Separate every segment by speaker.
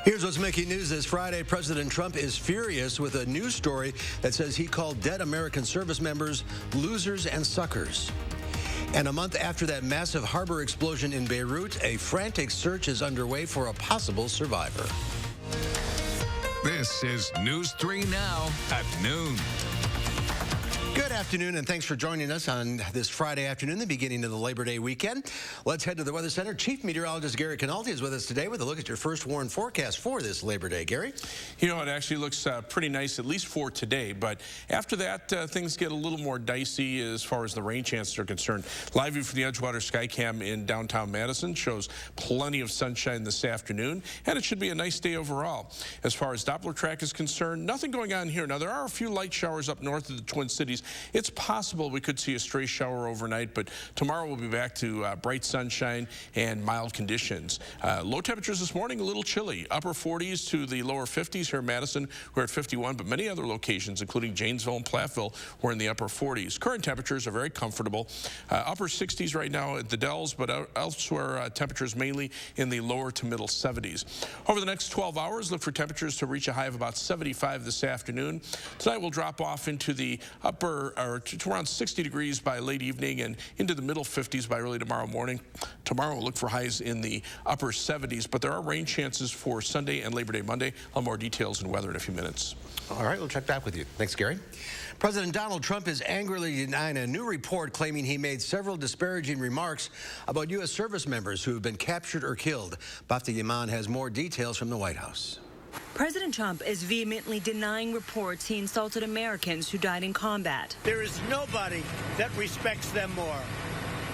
Speaker 1: Here's what's making news this Friday. President Trump is furious with a news story that says he called dead American service members losers and suckers. And a month after that massive harbor explosion in Beirut, a frantic search is underway for a possible survivor.
Speaker 2: This is News 3 Now at noon.
Speaker 1: Good afternoon, and thanks for joining us on this Friday afternoon, the beginning of the Labor Day weekend. Let's head to the Weather Center. Chief Meteorologist Gary Canalti is with us today with a look at your first warn forecast for this Labor Day. Gary?
Speaker 3: You know, it actually looks pretty nice, at least for today. But after that, things get a little more dicey as far as the rain chances are concerned. Live view from the Edgewater Skycam in downtown Madison shows plenty of sunshine this afternoon, and it should be a nice day overall. As far as Doppler track is concerned, nothing going on here. Now, there are a few light showers up north of the Twin Cities. It's possible we could see a stray shower overnight, but tomorrow we'll be back to bright sunshine and mild conditions. Low temperatures this morning, a little chilly. Upper 40s to the lower 50s here in Madison. We're at 51, but many other locations, including Janesville and Platteville, we're in the upper 40s. Current temperatures are very comfortable. Upper 60s right now at the Dells, but elsewhere temperatures mainly in the lower to middle 70s. Over the next 12 hours, look for temperatures to reach a high of about 75 this afternoon. Tonight we'll drop off into the upper or to around 60 degrees by late evening and into the middle 50s by early tomorrow morning. Tomorrow we'll look for highs in the upper 70s, but there are rain chances for Sunday and Labor Day Monday. I'll have more details and weather in a few minutes.
Speaker 1: All right, we'll check back with you. Thanks, Gary. President Donald Trump is angrily denying a new report claiming he made several disparaging remarks about U.S. service members who have been captured or killed. Bafta Yaman has more details from the White House.
Speaker 4: President Trump is vehemently denying reports he insulted Americans who died in combat.
Speaker 5: There is nobody that respects them more.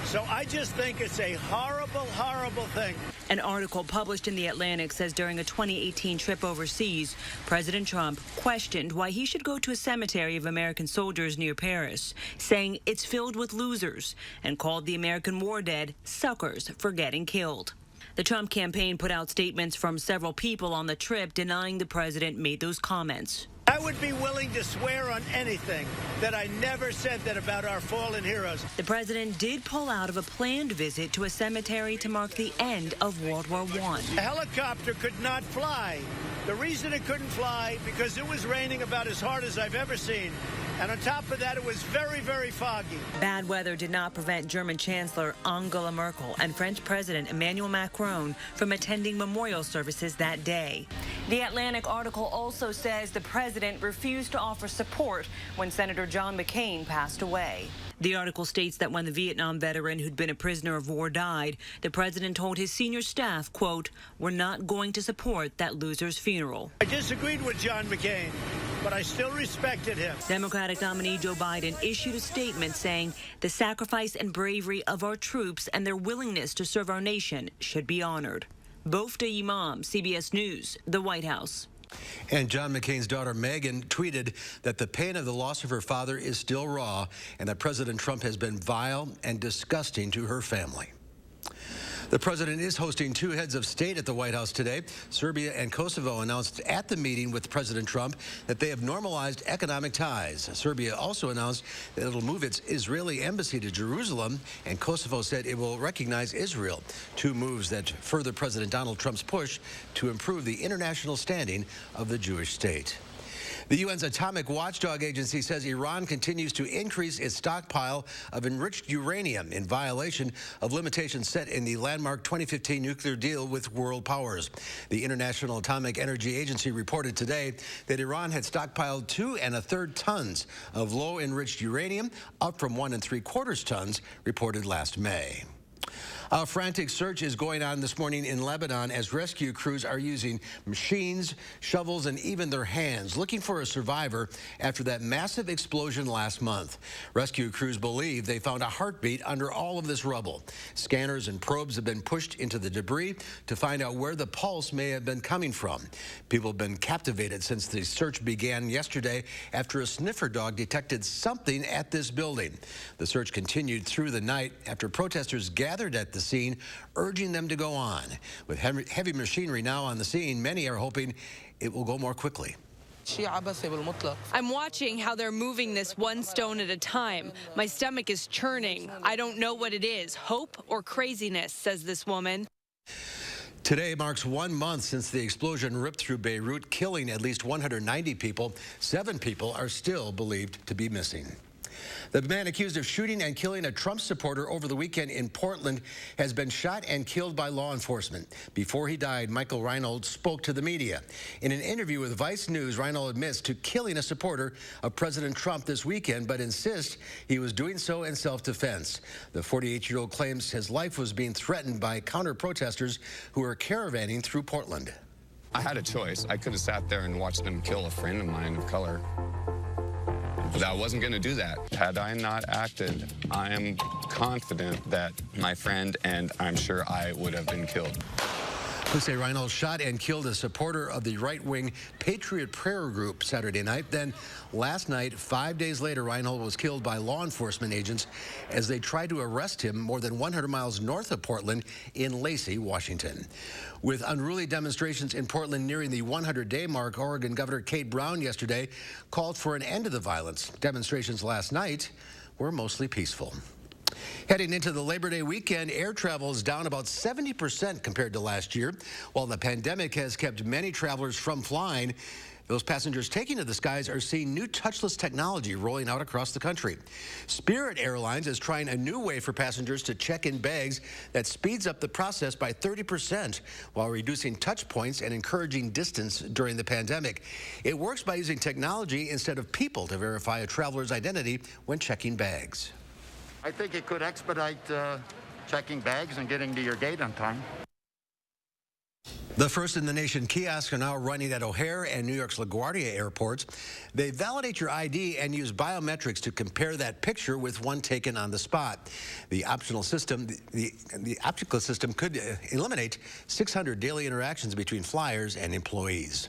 Speaker 5: So I just think it's a horrible, horrible thing.
Speaker 4: An article published in The Atlantic says during a 2018 trip overseas, President Trump questioned why he should go to a cemetery of American soldiers near Paris, saying it's filled with losers, and called the American war dead suckers for getting killed. The Trump campaign put out statements from several people on the trip denying the president made those comments.
Speaker 5: I would be willing to swear on anything that I never said that about our fallen heroes.
Speaker 4: The president did pull out of a planned visit to a cemetery to mark the end of World War I.
Speaker 5: The helicopter could not fly. The reason it couldn't fly, because it was raining about as hard as I've ever seen. And on top of that, it was very, very foggy.
Speaker 4: Bad weather did not prevent German Chancellor Angela Merkel and French President Emmanuel Macron from attending memorial services that day. The Atlantic article also says the president refused to offer support when Senator John McCain passed away. The article states that when the Vietnam veteran who'd been a prisoner of war died, the president told his senior staff, quote, "We're not going to support that loser's funeral."
Speaker 5: I disagreed with John McCain, but I still respected him.
Speaker 4: Democratic nominee Joe Biden issued a statement saying the sacrifice and bravery of our troops and their willingness to serve our nation should be honored. Bafta Imam, CBS News, the White House.
Speaker 1: And John McCain's daughter, Meghan, tweeted that the pain of the loss of her father is still raw and that President Trump has been vile and disgusting to her family. The president is hosting two heads of state at the White House today. Serbia and Kosovo announced at the meeting with President Trump that they have normalized economic ties. Serbia also announced that it'll move its Israeli embassy to Jerusalem, and Kosovo said it will recognize Israel. Two moves that further President Donald Trump's push to improve the international standing of the Jewish state. The UN's Atomic Watchdog Agency says Iran continues to increase its stockpile of enriched uranium in violation of limitations set in the landmark 2015 nuclear deal with world powers. The International Atomic Energy Agency reported today that Iran had stockpiled 2 1/3 tons of low-enriched uranium, up from 1 3/4 tons reported last May. A frantic search is going on this morning in Lebanon as rescue crews are using machines, shovels, and even their hands looking for a survivor after that massive explosion last month. Rescue crews believe they found a heartbeat under all of this rubble. Scanners and probes have been pushed into the debris to find out where the pulse may have been coming from. People have been captivated since the search began yesterday after a sniffer dog detected something at this building. The search continued through the night after protesters gathered at the scene, urging them to go on. With heavy machinery now on the scene, many are hoping it will go more quickly.
Speaker 6: I'm watching how they're moving this one stone at a time. My stomach is churning. I don't know what it is, hope or craziness, says this woman.
Speaker 1: Today marks 1 month since the explosion ripped through Beirut, killing at least 190 people. 7 people are still believed to be missing. The man accused of shooting and killing a Trump supporter over the weekend in Portland has been shot and killed by law enforcement. Before he died, Michael Reinold spoke to the media. In an interview with Vice News, Reinold admits to killing a supporter of President Trump this weekend, but insists he was doing so in self-defense. The 48-year-old claims his life was being threatened by counter-protesters who were caravanning through Portland.
Speaker 7: I had a choice. I could have sat there and watched them kill a friend of mine of color. But I wasn't going to do that. Had I not acted, I am confident that my friend and I'm sure I would have been killed.
Speaker 1: Police say Reinold shot and killed a supporter of the right-wing Patriot Prayer Group Saturday night. Then last night, 5 days later, Reinold was killed by law enforcement agents as they tried to arrest him more than 100 miles north of Portland in Lacey, Washington. With unruly demonstrations in Portland nearing the 100-day mark, Oregon Governor Kate Brown yesterday called for an end to the violence. Demonstrations last night were mostly peaceful. Heading into the Labor Day weekend, air travel is down about 70% compared to last year. While the pandemic has kept many travelers from flying, those passengers taking to the skies are seeing new touchless technology rolling out across the country. Spirit Airlines is trying a new way for passengers to check in bags that speeds up the process by 30% while reducing touch points and encouraging distance during the pandemic. It works by using technology instead of people to verify a traveler's identity when checking bags.
Speaker 8: I think it could expedite checking bags and getting to your gate on time.
Speaker 1: The first in the nation kiosks are now running at O'Hare and New York's LaGuardia airports. They validate your ID and use biometrics to compare that picture with one taken on the spot. The optical system could eliminate 600 daily interactions between flyers and employees.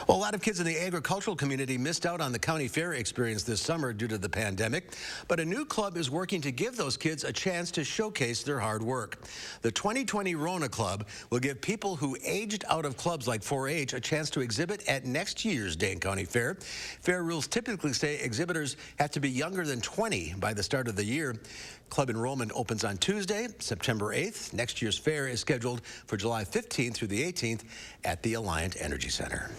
Speaker 1: Well, a lot of kids in the agricultural community missed out on the county fair experience this summer due to the pandemic, but a new club is working to give those kids a chance to showcase their hard work. The 2020 Rona Club will give people who aged out of clubs like 4-H a chance to exhibit at next year's Dane County Fair. Fair rules typically say exhibitors have to be younger than 20 by the start of the year. Club enrollment opens on Tuesday, September 8th. Next year's fair is scheduled for July 15th through the 18th at the Alliant Energy Center.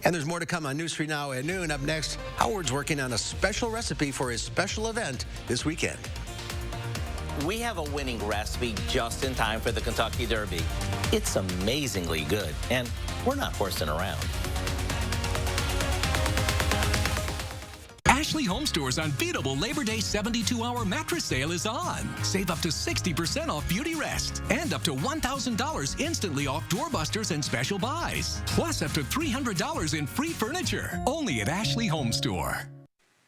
Speaker 1: And there's more to come on News 3 Now at noon. Up next, Howard's working on a special recipe for his special event this weekend.
Speaker 9: We have a winning recipe just in time for the Kentucky Derby. It's amazingly good, and we're not horsing around.
Speaker 2: Ashley Home Store's unbeatable Labor Day 72-hour mattress sale is on. Save up to 60% off Beauty Rest and up to $1,000 instantly off doorbusters and special buys. Plus up to $300 in free furniture. Only at Ashley Home Store.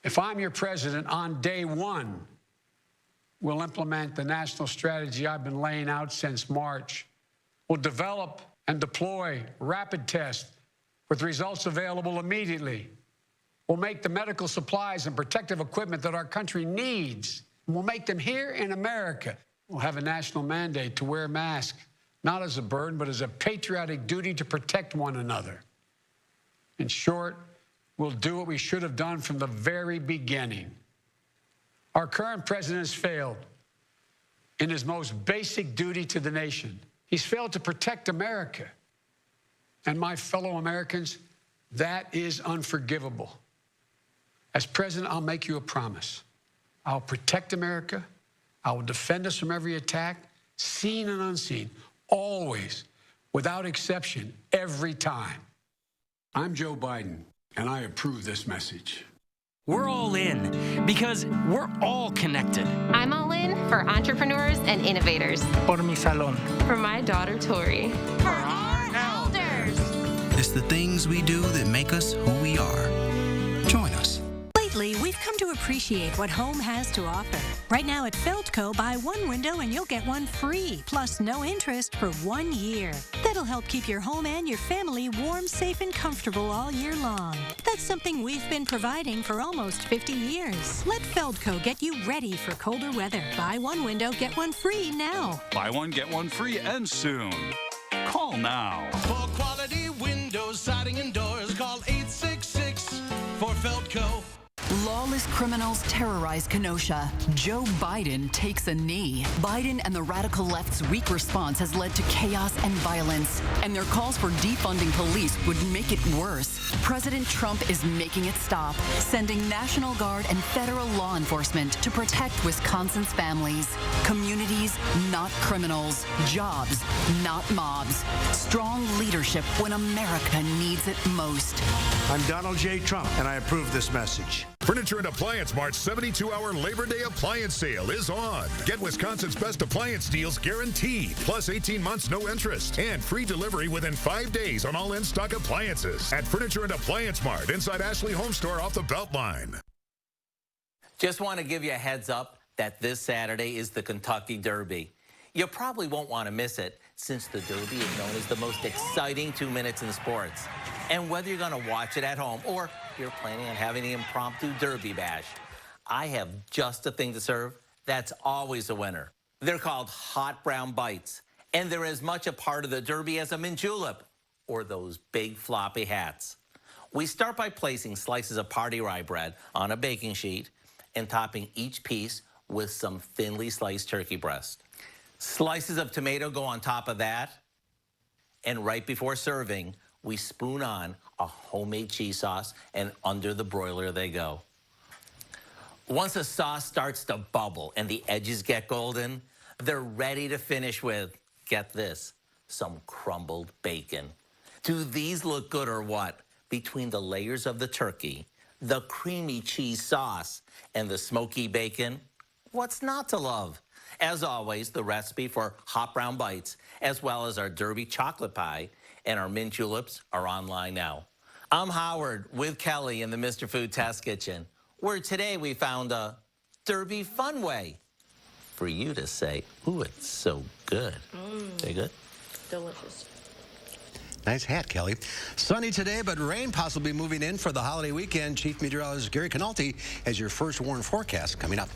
Speaker 10: If I'm your president, on day one, we'll implement the national strategy I've been laying out since March. We'll develop and deploy rapid tests with results available immediately. We'll make the medical supplies and protective equipment that our country needs. We'll make them here in America. We'll have a national mandate to wear masks, not as a burden, but as a patriotic duty to protect one another. In short, we'll do what we should have done from the very beginning. Our current president has failed in his most basic duty to the nation. He's failed to protect America. And my fellow Americans, that is unforgivable. As president, I'll make you a promise. I'll protect America. I will defend us from every attack, seen and unseen, always, without exception, every time. I'm Joe Biden, and I approve this message.
Speaker 11: We're all in because we're all connected.
Speaker 12: I'm all in for entrepreneurs and innovators.
Speaker 11: Por mi salón.
Speaker 12: For my daughter, Tori. For our elders.
Speaker 13: It's the things we do that make us who we are. Join us.
Speaker 14: Lately, we've come to appreciate what home has to offer. Right now at Feldco, buy one window and you'll get one free, plus no interest for 1 year. That'll help keep your home and your family warm, safe, and comfortable all year long. That's something we've been providing for almost 50 years. Let Feldco get you ready for colder weather. Buy one window, get one free now.
Speaker 15: Buy one, get one free, and soon. Call now.
Speaker 16: For quality windows, siding, and doors, call 866 for Feldco. lawless criminals terrorize Kenosha, Joe Biden takes a knee. Biden and the radical left's weak response has led to chaos and violence, and their calls for defunding police would make it worse. President Trump is making it stop, sending National Guard and federal law enforcement to protect Wisconsin's families. Communities, not criminals. Jobs, not mobs. Strong leadership when America needs it most.
Speaker 5: I'm Donald J. Trump, and I approve this message.
Speaker 17: Furniture and Appliance Mart's 72-hour Labor Day appliance sale is on. Get Wisconsin's best appliance deals guaranteed, plus 18 months no interest, and free delivery within 5 days on all in-stock appliances at Furniture and Appliance Mart inside Ashley Home Store off the Beltline.
Speaker 9: Just want to give you a heads up that this Saturday is the Kentucky Derby. You probably won't want to miss it, since the Derby is known as the most exciting 2 minutes in sports. And whether you're going to watch it at home or you're planning on having an impromptu Derby bash, I have just the thing to serve that's always a winner. They're called hot brown bites, and they're as much a part of the Derby as a mint julep or those big floppy hats. We start by placing slices of party rye bread on a baking sheet and topping each piece with some thinly sliced turkey breast. Slices of tomato go on top of that, and right before serving, we spoon on a homemade cheese sauce, and under the broiler they go. Once the sauce starts to bubble and the edges get golden, they're ready to finish with, get this, some crumbled bacon. Do these look good or what? Between the layers of the turkey, the creamy cheese sauce, and the smoky bacon, what's not to love? As always, the recipe for hot brown bites, as well as our Derby chocolate pie and our mint juleps, are online now. I'm Howard with Kelly in the Mr. Food Test Kitchen, where today we found a Derby fun way for you to say, ooh, it's so good. Very good?
Speaker 12: Delicious.
Speaker 1: Nice hat, Kelly. Sunny today, but rain possibly moving in for the holiday weekend. Chief Meteorologist Gary Canalti has your first warn forecast coming up.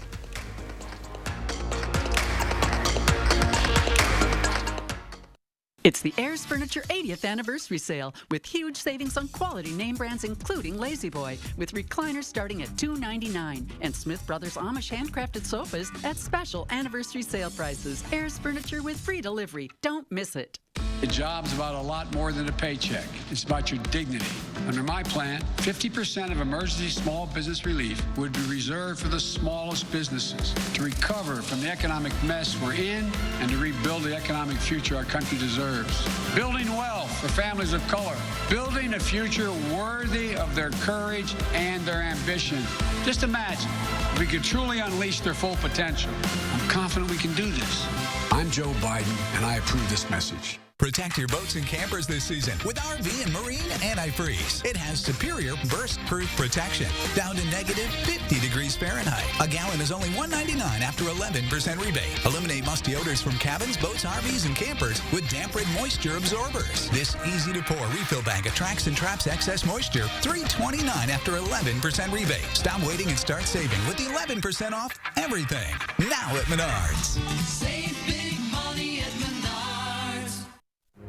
Speaker 18: It's the Ayers Furniture 80th Anniversary Sale with huge savings on quality name brands including Lazy Boy with recliners starting at $299 and Smith Brothers Amish handcrafted sofas at special anniversary sale prices. Ayers Furniture with free delivery. Don't miss it.
Speaker 10: A job's about a lot more than a paycheck. It's about your dignity. Under my plan, 50% of emergency small business relief would be reserved for the smallest businesses to recover from the economic mess we're in and to rebuild the economic future our country deserves. Building wealth for families of color. Building a future worthy of their courage and their ambition. Just imagine if we could truly unleash their full potential. I'm confident we can do this. I'm Joe Biden, and I approve this message.
Speaker 2: Protect your boats and campers this season with RV and Marine Antifreeze. It has superior burst-proof protection down to negative 50 degrees Fahrenheit. A gallon is only $1.99 after 11% rebate. Eliminate musty odors from cabins, boats, RVs, and campers with damp rid moisture absorbers. This easy-to-pour refill bag attracts and traps excess moisture. $3.29 after 11% rebate. Stop waiting and start saving with the 11% off everything. Now at Menards.
Speaker 19: Save big money at Menards.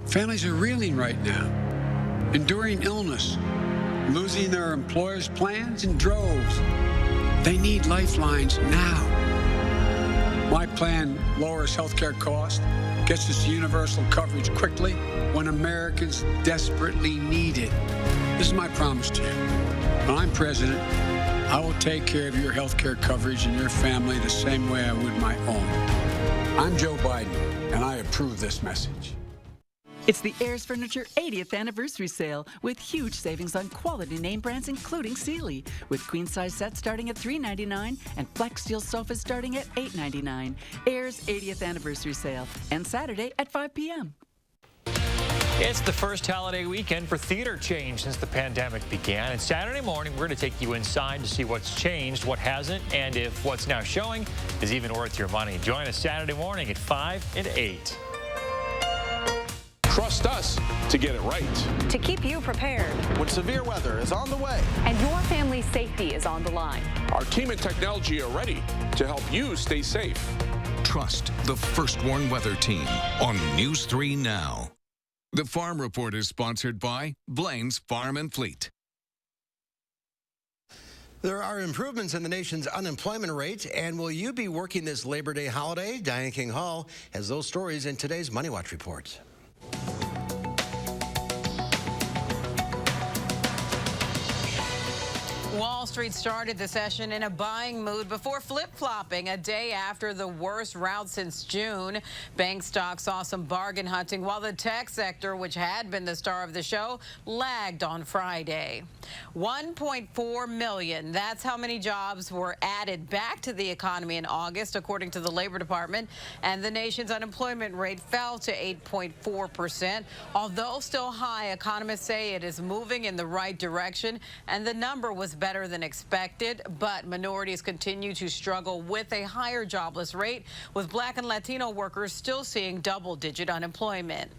Speaker 10: Families are reeling right now, enduring illness, losing their employers' plans in droves. They need lifelines now. My plan lowers healthcare costs, gets us universal coverage quickly when Americans desperately need it. This is my promise to you. When I'm president, I will take care of your healthcare coverage and your family the same way I would my own. I'm Joe Biden, and I approve this message.
Speaker 18: It's the Ayers Furniture 80th Anniversary Sale with huge savings on quality name brands including Sealy, with queen-size sets starting at $3.99 and Flex Steel sofas starting at $8.99. Ayers 80th Anniversary Sale, and Saturday at 5 p.m.
Speaker 20: It's the first holiday weekend for theater change since the pandemic began. And Saturday morning, we're going to take you inside to see what's changed, what hasn't, and if what's now showing is even worth your money. Join us Saturday morning at 5 and 8.
Speaker 3: Trust us to get it right.
Speaker 21: To keep you prepared
Speaker 3: when severe weather is on the way
Speaker 21: and your family's safety is on the line.
Speaker 3: Our team and technology are ready to help you stay safe.
Speaker 22: Trust the First Warn Weather Team on News 3 Now. The Farm Report is sponsored by Blain's Farm and Fleet.
Speaker 1: There are improvements in the nation's unemployment rate, and will you be working this Labor Day holiday? Diane King Hall has those stories in today's Money Watch report.
Speaker 4: Wall Street started the session in a buying mood before flip-flopping a day after the worst rout since June. Bank stocks saw some bargain hunting, while the tech sector, which had been the star of the show, lagged on Friday. 1.4 million. That's how many jobs were added back to the economy in August, according to the Labor Department. And the nation's unemployment rate fell to 8.4%. Although still high, economists say it is moving in the right direction, and the number was better than expected, but minorities continue to struggle with a higher jobless rate, with Black and Latino workers still seeing double-digit unemployment.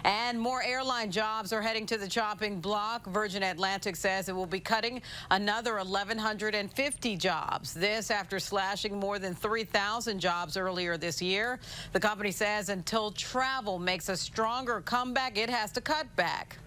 Speaker 4: And more airline jobs are heading to the chopping block. Virgin Atlantic says it will be cutting another 1,150 jobs. This after slashing more than 3,000 jobs earlier this year. The company says until travel makes a stronger comeback, it has to cut back.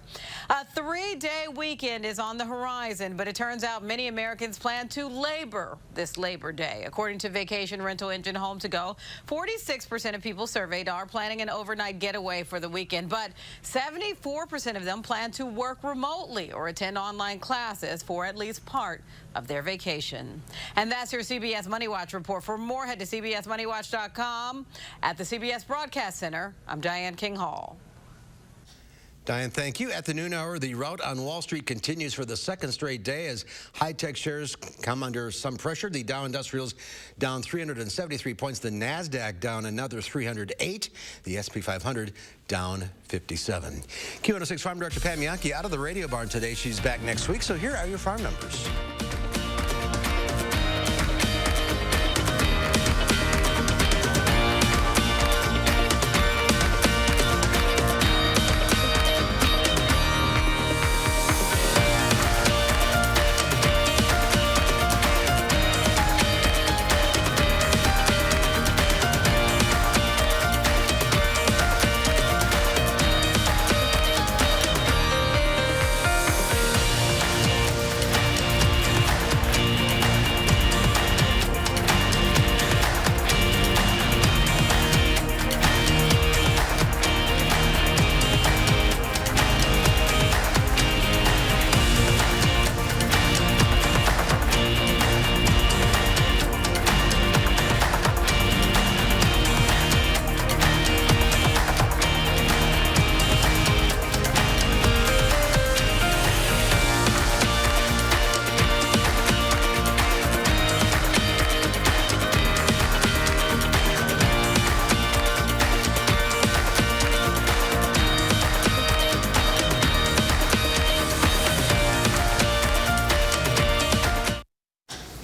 Speaker 4: A 3-day weekend is on the horizon, but it turns out many Americans plan to labor this Labor Day. According to vacation rental engine Home to Go, 46% of people surveyed are planning an overnight getaway for the weekend, but 74% of them plan to work remotely or attend online classes for at least part of their vacation. And that's your CBS Money Watch report. For more, head to CBSMoneyWatch.com. At the CBS Broadcast Center, I'm Diane King Hall.
Speaker 1: Diane, thank you. At the noon hour, the rout on Wall Street continues for the second straight day as high-tech shares come under some pressure. The Dow Industrials down 373 points. The NASDAQ down another 308. The SP 500 down 57. Q106 Farm Director Pam Yankee out of the radio barn today. She's back next week. So here are your farm numbers.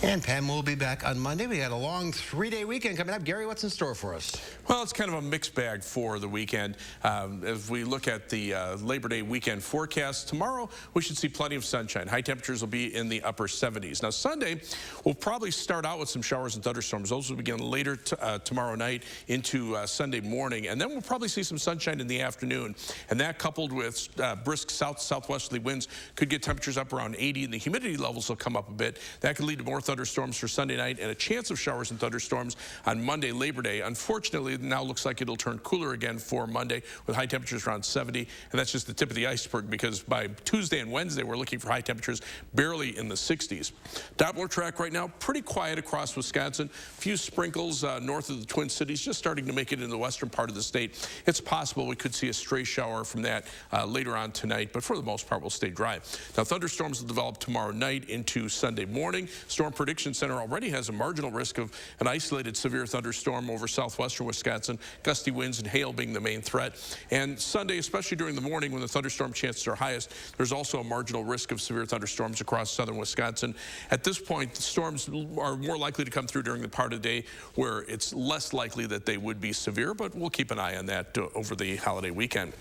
Speaker 1: And Pam will be back on Monday. We had a long 3-day weekend coming up. Gary, what's in store for us?
Speaker 3: Well, it's kind of a mixed bag for the weekend. As we look at the Labor Day weekend forecast, tomorrow we should see plenty of sunshine. High temperatures will be in the upper 70s. Now, Sunday, we'll probably start out with some showers and thunderstorms. Those will begin later tomorrow night into Sunday morning. And then we'll probably see some sunshine in the afternoon. And that, coupled with brisk southwesterly winds, could get temperatures up around 80, and the humidity levels will come up a bit. That could lead to more thunderstorms for Sunday night and a chance of showers and thunderstorms on Monday, Labor Day. Unfortunately, now looks like it'll turn cooler again for Monday with high temperatures around 70, and that's just the tip of the iceberg because by Tuesday and Wednesday, we're looking for high temperatures barely in the 60s. Doppler track right now, pretty quiet across Wisconsin. A few sprinkles north of the Twin Cities, just starting to make it in the western part of the state. It's possible we could see a stray shower from that later on tonight, but for the most part, we'll stay dry. Now, thunderstorms will develop tomorrow night into Sunday morning. Storm Prediction Center already has a marginal risk of an isolated severe thunderstorm over southwestern Wisconsin, gusty winds and hail being the main threat. And Sunday, especially during the morning when the thunderstorm chances are highest, there's also a marginal risk of severe thunderstorms across southern Wisconsin. At this point, the storms are more likely to come through during the part of the day where it's less likely that they would be severe, but we'll keep an eye on that over the holiday weekend.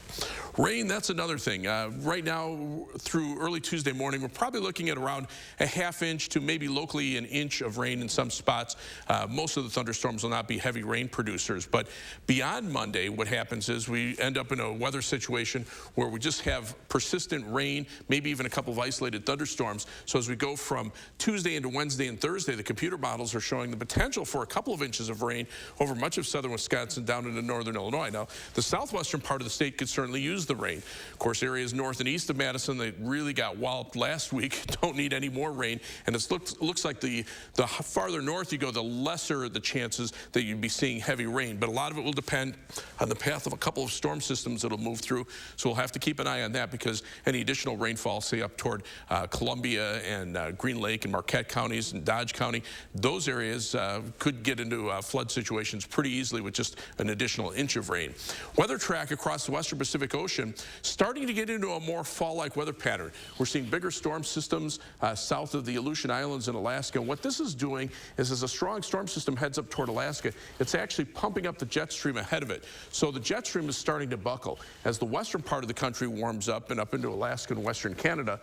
Speaker 3: Rain, that's another thing. Right now, through early Tuesday morning, we're probably looking at around a ½ inch to maybe locally an an inch of rain in some spots. Most of the thunderstorms will not be heavy rain producers. But beyond Monday, what happens is we end up in a weather situation where we just have persistent rain, maybe even a couple of isolated thunderstorms. So as we go from Tuesday into Wednesday and Thursday, the computer models are showing the potential for a couple of inches of rain over much of southern Wisconsin down into northern Illinois. Now, the southwestern part of the state could certainly use the rain. Of course, areas north and east of Madison that really got walloped last week don't need any more rain. And it looks like the farther north you go, the lesser the chances that you'd be seeing heavy rain. But a lot of it will depend on the path of a couple of storm systems that'll move through. So we'll have to keep an eye on that, because any additional rainfall, say up toward Columbia and Green Lake and Marquette counties and Dodge County, those areas could get into flood situations pretty easily with just an additional inch of rain. Weather track across the western Pacific Ocean starting to get into a more fall-like weather pattern. We're seeing bigger storm systems south of the Aleutian Islands in Alaska. And what this is doing is, as a strong storm system heads up toward Alaska, it's actually pumping up the jet stream ahead of it. So the jet stream is starting to buckle. As the western part of the country warms up and up into Alaska and western Canada,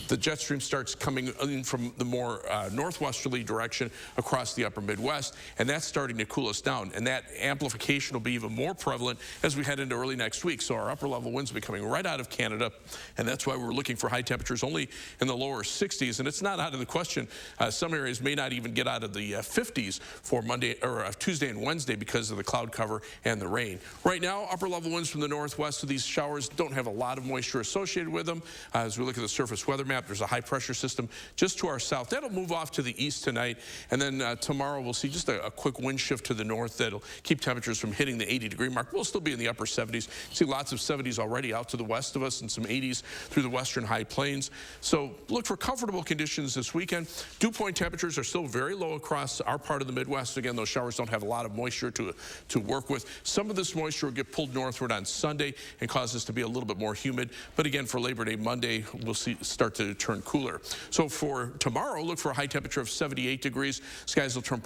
Speaker 3: the jet stream starts coming in from the more northwesterly direction across the upper Midwest, and that's starting to cool us down. And that amplification will be even more prevalent as we head into early next week. So our upper level winds will be coming right out of Canada, and that's why we're looking for high temperatures only in the lower 60s. And it's not out of the question. Some areas may not even get out of the 50s for Monday or Tuesday and Wednesday because of the cloud cover and the rain. Right now, upper level winds from the northwest, so these showers don't have a lot of moisture associated with them. As we look at the surface weather map, there's a high pressure system just to our south. That'll move off to the east tonight, and then tomorrow we'll see just a quick wind shift to the north that'll keep temperatures from hitting the 80-degree mark. We'll still be in the upper 70s. See lots of 70s already out to the west of us and some 80s through the western high plains. So look for comfortable conditions this weekend. Dew point temperatures are still very low across our part of the Midwest. Again, those showers don't have a lot of moisture to work with. Some of this moisture will get pulled northward on Sunday and cause us to be a little bit more humid. But again, for Labor Day Monday, we'll start to turn cooler. So for tomorrow, look for a high temperature of 78 degrees. Skies will turn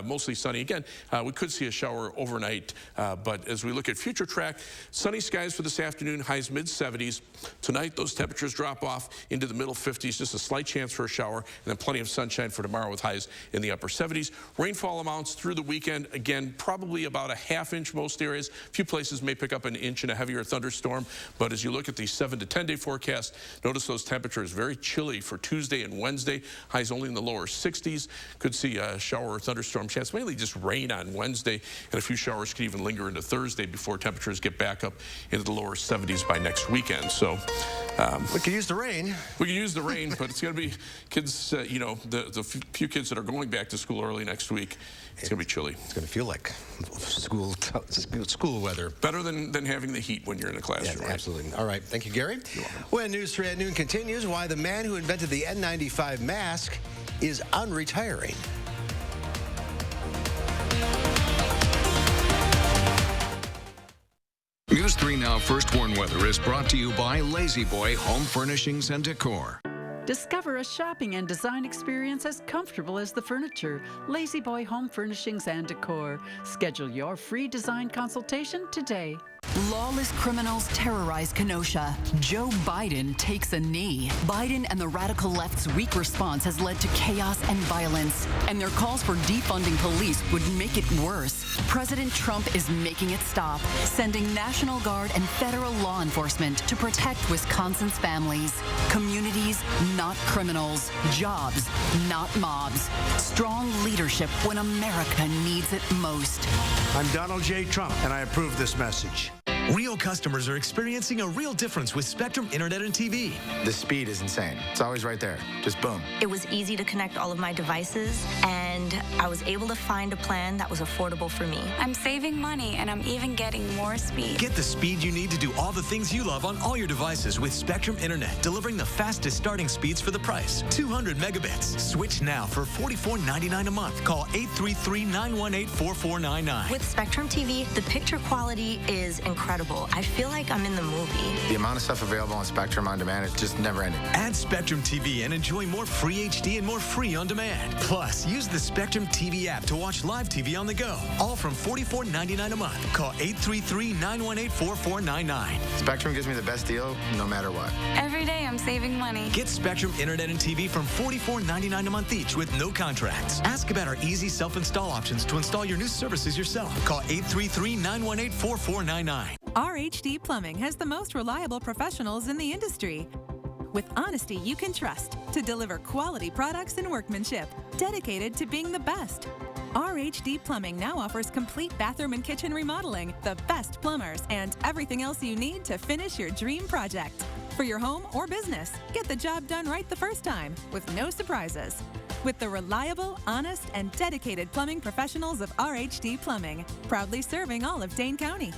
Speaker 3: mostly sunny. Again, we could see a shower overnight, but as we look at future track, sunny skies for this afternoon, highs mid-70s. Tonight, those temperatures drop off into the middle 50s, just a slight chance for a shower, and then plenty of sunshine for tomorrow with highs in the upper 70s. Rainfall amounts through the weekend, again, probably about a ½ inch most areas. A few places may pick up an inch in a heavier thunderstorm, but as you look at the 7 to 10 day forecast, notice those temperatures very chilly for Tuesday and Wednesday. Highs only in the lower 60s. Could see a shower or thunderstorm chance, mainly just rain on Wednesday, and a few showers could even linger into Thursday before temperatures get back up into the lower 70s by next weekend. So
Speaker 1: we could use the rain.
Speaker 3: We could use the rain, but it's going to be kids, you know, the few kids that are going back to school early next week, it's going to be chilly.
Speaker 1: It's going to feel like school weather.
Speaker 3: Better than having the heat when you're in a classroom.
Speaker 1: Yeah, absolutely. All right. Thank you, Gary. When News 3 at noon continues, why the man who invented the N95 mask is unretiring.
Speaker 22: News 3 Now First Warn Weather is brought to you by Lazy Boy Home Furnishings and Decor.
Speaker 18: Discover a shopping and design experience as comfortable as the furniture. Lazy Boy Home Furnishings and Decor. Schedule your free design consultation today.
Speaker 16: Lawless criminals terrorize Kenosha. Joe Biden takes a knee. Biden and the radical left's weak response has led to chaos and violence, and their calls for defunding police would make it worse. President Trump is making it stop, sending National Guard and federal law enforcement to protect Wisconsin's families. Communities, not criminals. Jobs, not mobs. Strong leadership when America needs it most.
Speaker 6: I'm Donald J. Trump, and I approve this message.
Speaker 7: Real customers are experiencing a real difference with Spectrum Internet and TV.
Speaker 23: The speed is insane. It's always right there. Just boom.
Speaker 24: It was easy to connect all of my devices, and I was able to find a plan that was affordable for me.
Speaker 25: I'm saving money, and I'm even getting more speed.
Speaker 7: Get the speed you need to do all the things you love on all your devices with Spectrum Internet, delivering the fastest starting speeds for the price. 200 megabits. Switch now for $44.99 a month. Call 833-918-4499.
Speaker 24: With Spectrum TV, the picture quality is incredible. incredible. I feel like I'm in the movie.
Speaker 23: The amount of stuff available on Spectrum On Demand is just never ending.
Speaker 7: Add Spectrum TV and enjoy more free HD and more free on demand. Plus, use the Spectrum TV app to watch live TV on the go. All from $44.99 a month. Call 833-918-4499.
Speaker 23: Spectrum gives me the best deal no matter what.
Speaker 25: Every day I'm saving money.
Speaker 7: Get Spectrum Internet and TV from $44.99 a month each with no contracts. Ask about our easy self-install options to install your new services yourself. Call 833-918-4499.
Speaker 8: RHD Plumbing has the most reliable professionals in the industry. With honesty you can trust to deliver quality products and workmanship, dedicated to being the best. RHD Plumbing now offers complete bathroom and kitchen remodeling, the best plumbers, and everything else you need to finish your dream project. For your home or business, get the job done right the first time with no surprises. With the reliable, honest, and dedicated plumbing professionals of RHD Plumbing, proudly serving all of Dane County.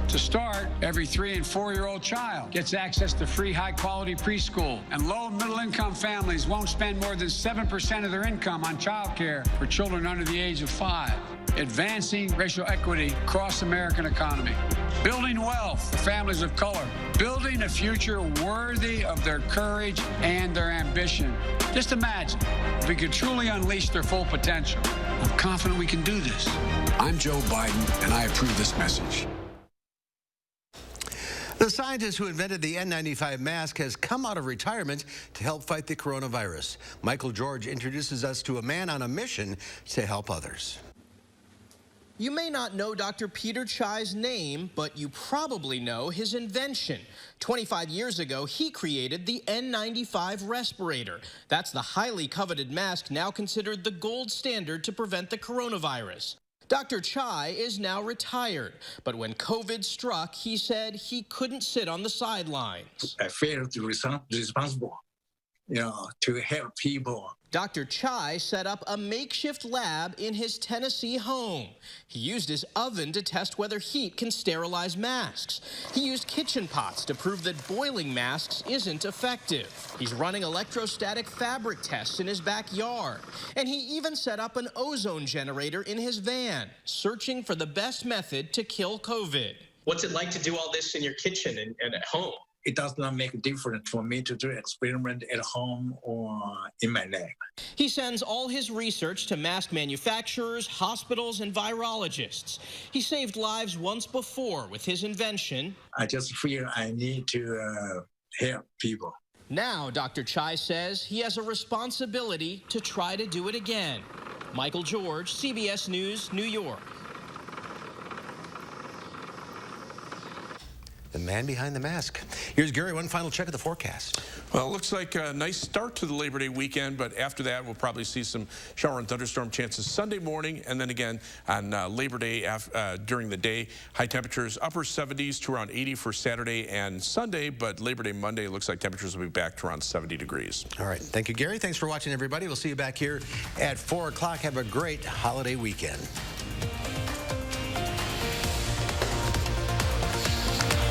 Speaker 10: To start, every 3- and 4-year-old child gets access to free high-quality preschool, and low- and middle-income families won't spend more than 7% of their income on childcare for children under the age of 5. Advancing racial equity across the American economy. Building wealth for families of color. Building a future worthy of their courage and their ambition. Just imagine if we could truly unleash their full potential. I'm confident we can do this.
Speaker 11: I'm Joe Biden, and I approve this message.
Speaker 1: The scientist who invented the N95 mask has come out of retirement to help fight the coronavirus. Michael George introduces us to a man on a mission to help others.
Speaker 13: You may not know Dr. Peter Chai's name, but you probably know his invention. 25 years ago, he created the N95 respirator. That's the highly coveted mask now considered the gold standard to prevent the coronavirus. Dr. Chai is now retired, but when COVID struck, he said he couldn't sit on the sidelines.
Speaker 14: I feel responsible, to help people.
Speaker 13: Dr. Chai set up a makeshift lab in his Tennessee home. He used his oven to test whether heat can sterilize masks. He used kitchen pots to prove that boiling masks isn't effective. He's running electrostatic fabric tests in his backyard. And he even set up an ozone generator in his van, searching for the best method to kill COVID.
Speaker 15: What's it like to do all this in your kitchen and at home?
Speaker 14: It does not make a difference for me to do experiment at home or in my lab.
Speaker 13: He sends all his research to mask manufacturers, hospitals, and virologists. He saved lives once before with his invention.
Speaker 14: I just feel I need to help people.
Speaker 13: Now, Dr. Chai says he has a responsibility to try to do it again. Michael George, CBS News, New York.
Speaker 1: The man behind the mask. Here's Gary, one final check of the forecast.
Speaker 3: Well, it looks like a nice start to the Labor Day weekend, but after that, we'll probably see some shower and thunderstorm chances Sunday morning, and then again on Labor Day during the day. High temperatures, upper 70s to around 80 for Saturday and Sunday, but Labor Day Monday looks like temperatures will be back to around 70 degrees.
Speaker 1: All right. Thank you, Gary. Thanks for watching, everybody. We'll see you back here at 4 o'clock. Have a great holiday weekend.